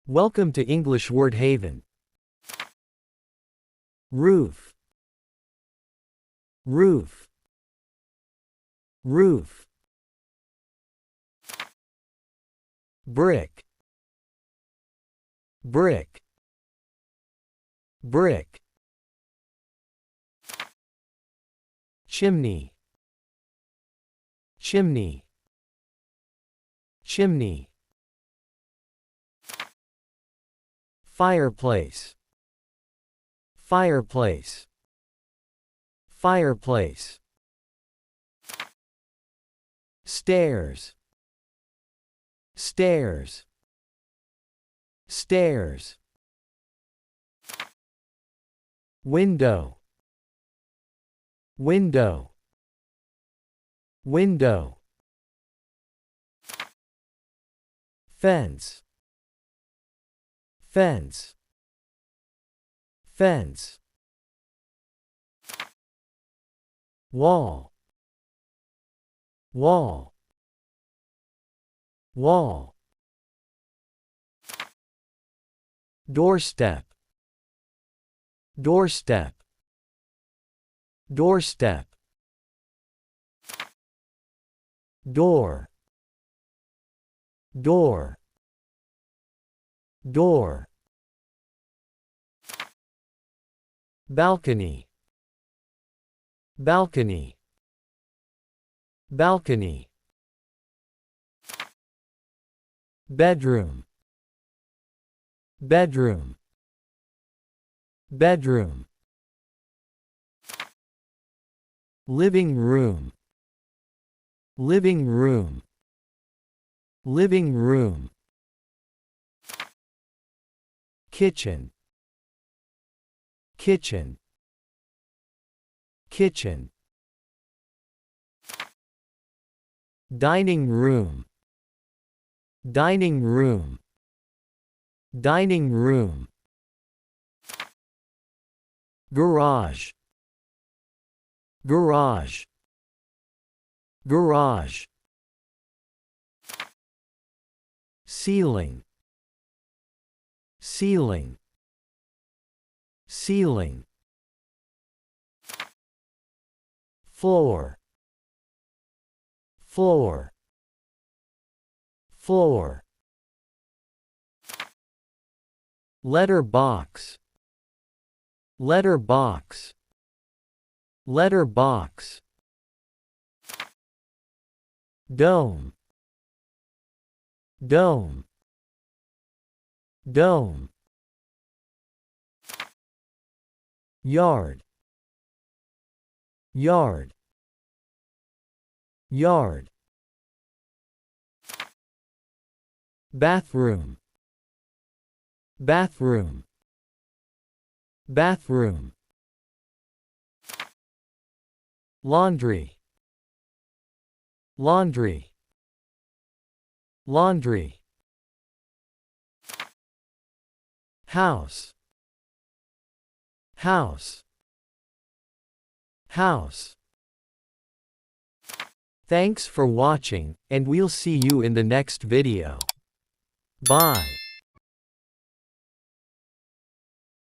Welcome to English Word Haven. Roof, roof, roof. Brick, brick, brick. Chimney, chimney, chimney. Fireplace, fireplace, fireplace. Stairs, stairs, stairs. Window, window, window. Fence, fence, fence. Wall, wall, wall. Doorstep, doorstep, doorstep. Door, door, door. Balcony, balcony, balcony. Bedroom, bedroom, bedroom. Living room, living room, living room. Kitchen, kitchen, kitchen. Dining room, dining room, dining room. Garage, garage, garage. Ceiling, ceiling, ceiling. Floor, floor, floor. Letterbox, letterbox, letterbox. Dome, dome, dome. Yard, yard, yard. Bathroom, bathroom, bathroom. Laundry, laundry, laundry. House, house, house. Thanks for watching, and we'll see you in the next video. Bye.